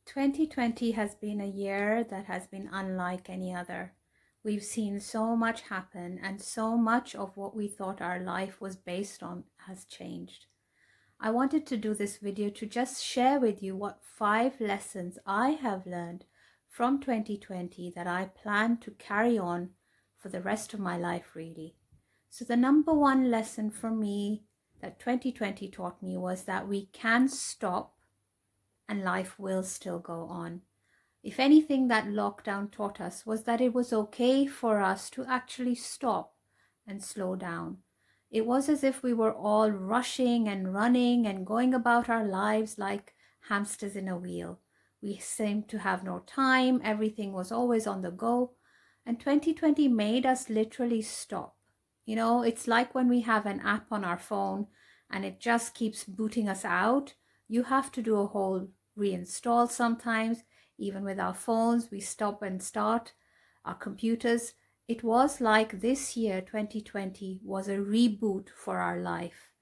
2020 has been a year that has been unlike any other. We've seen so much happen, and so much of what we thought our life was based on has changed. I wanted to do this video to just share with you what 5 lessons I have learned from 2020 that I plan to carry on for the rest of my life, really. So the number one lesson for me that 2020 taught me was that we can stop and life will still go on. If anything that lockdown taught us was that it was okay for us to actually stop and slow down. It was as if we were all rushing and running and going about our lives like hamsters in a wheel. We seemed to have no time, everything was always on the go, and 2020 made us literally stop. It's like when we have an app on our phone and it just keeps booting us out. You have to do a whole reinstall sometimes. Even with our phones, we stop and start our computers. It was like this year, 2020, was a reboot for our life.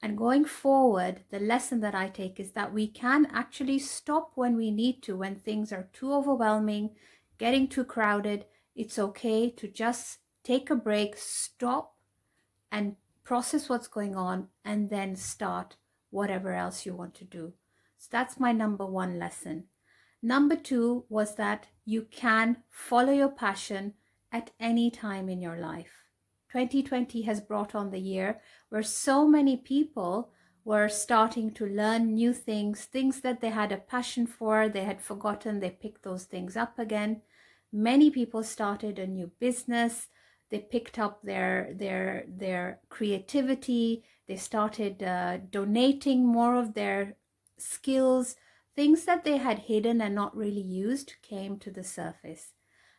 And going forward, the lesson that I take is that we can actually stop when we need to, when things are too overwhelming, getting too crowded. It's okay to just take a break, stop, and process what's going on, and then start whatever else you want to do. So that's my number one lesson. Number two was that you can follow your passion at any time in your life. 2020 has brought on the year where so many people were starting to learn new things that they had a passion for, they had forgotten, they picked those things up again. Many people started a new business, they picked up their creativity, they started donating more of their skills. Things that they had hidden and not really used came to the surface.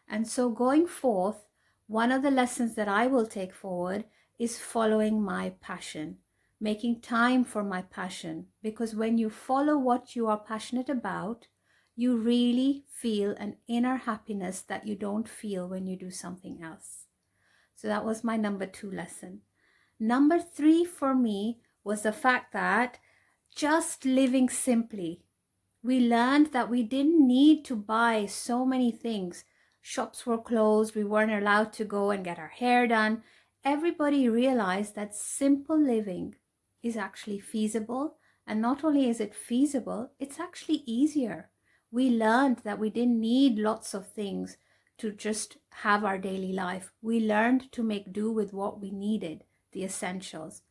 And so going forth, one of the lessons that I will take forward is following my passion, making time for my passion, because when you follow what you are passionate about, you really feel an inner happiness that you don't feel when you do something else. So that was my number 2 lesson. Number 3 for me was the fact that just living simply. We learned that we didn't need to buy so many things. Shops were closed, we weren't allowed to go and get our hair done. Everybody realized that simple living is actually feasible, and not only is it feasible, it's actually easier. We learned that we didn't need lots of things to just have our daily life. We learned to make do with what we needed, the essentials.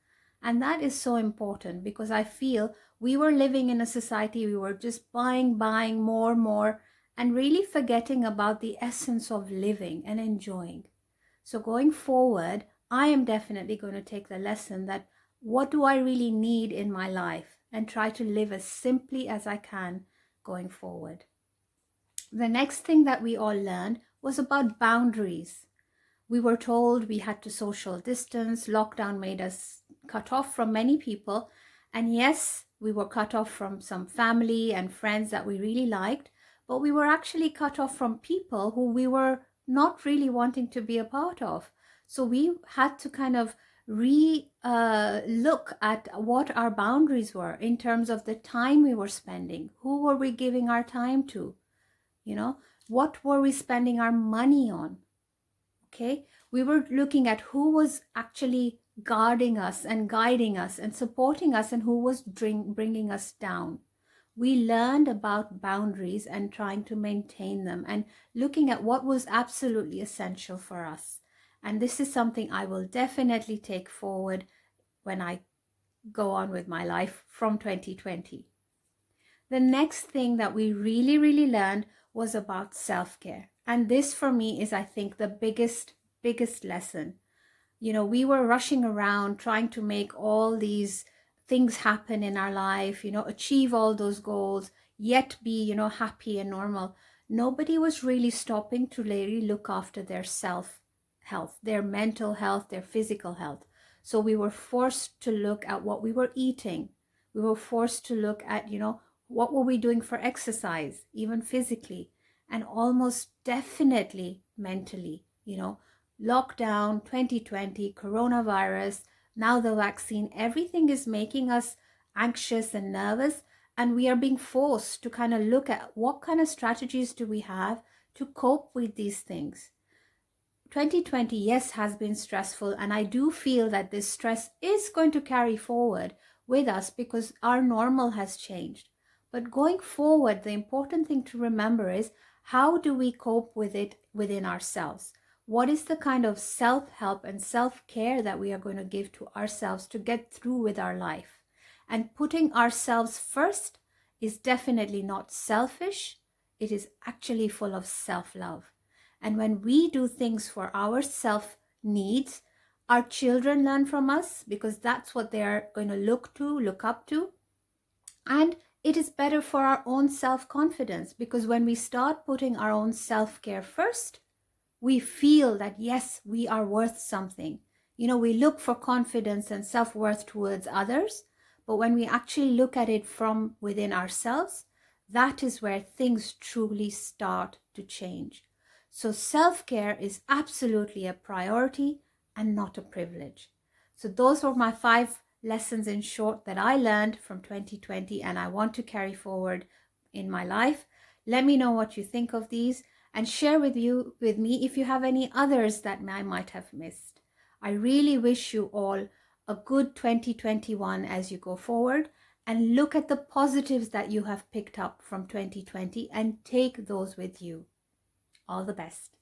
And that is so important, because I feel we were living in a society, we were just buying more, and really forgetting about the essence of living and enjoying. So going forward, I am definitely going to take the lesson that what do I really need in my life, and try to live as simply as I can going forward. The next thing that we all learned was about boundaries. We were told we had to social distance. Lockdown made us cut off from many people. And yes, we were cut off from some family and friends that we really liked, but we were actually cut off from people who we were not really wanting to be a part of. So we had to kind of look at what our boundaries were in terms of the time we were spending. Who were we giving our time to? What were we spending our money on? Okay, we were looking at who was actually guarding us and guiding us and supporting us, and who was bringing us down. We learned about boundaries and trying to maintain them, and looking at what was absolutely essential for us. And this is something I will definitely take forward when I go on with my life from 2020. The next thing that we really learned was about self-care. And this for me is, I think, the biggest lesson. We were rushing around trying to make all these things happen in our life, achieve all those goals, yet be, happy and normal. Nobody was really stopping to really look after their self-health, their mental health, their physical health. So we were forced to look at what we were eating. We were forced to look at, what were we doing for exercise, even physically, and almost definitely mentally. Lockdown, 2020, coronavirus, now the vaccine, everything is making us anxious and nervous. And we are being forced to kind of look at what kind of strategies do we have to cope with these things. 2020, yes, has been stressful, and I do feel that this stress is going to carry forward with us because our normal has changed. But going forward, the important thing to remember is, how do we cope with it within ourselves? What is the kind of self-help and self-care that we are going to give to ourselves to get through with our life? And putting ourselves first is definitely not selfish. It is actually full of self-love. And when we do things for our self needs, our children learn from us because that's what they're going to look up to. And it is better for our own self-confidence, because when we start putting our own self-care first, we feel that, yes, we are worth something. You know, we look for confidence and self-worth towards others, but when we actually look at it from within ourselves, that is where things truly start to change. So self-care is absolutely a priority and not a privilege. So those were my 5 lessons in short that I learned from 2020 and I want to carry forward in my life. Let me know what you think of these and share with me if you have any others that I might have missed. I really wish you all a good 2021 as you go forward, and look at the positives that you have picked up from 2020 and take those with you. All the best.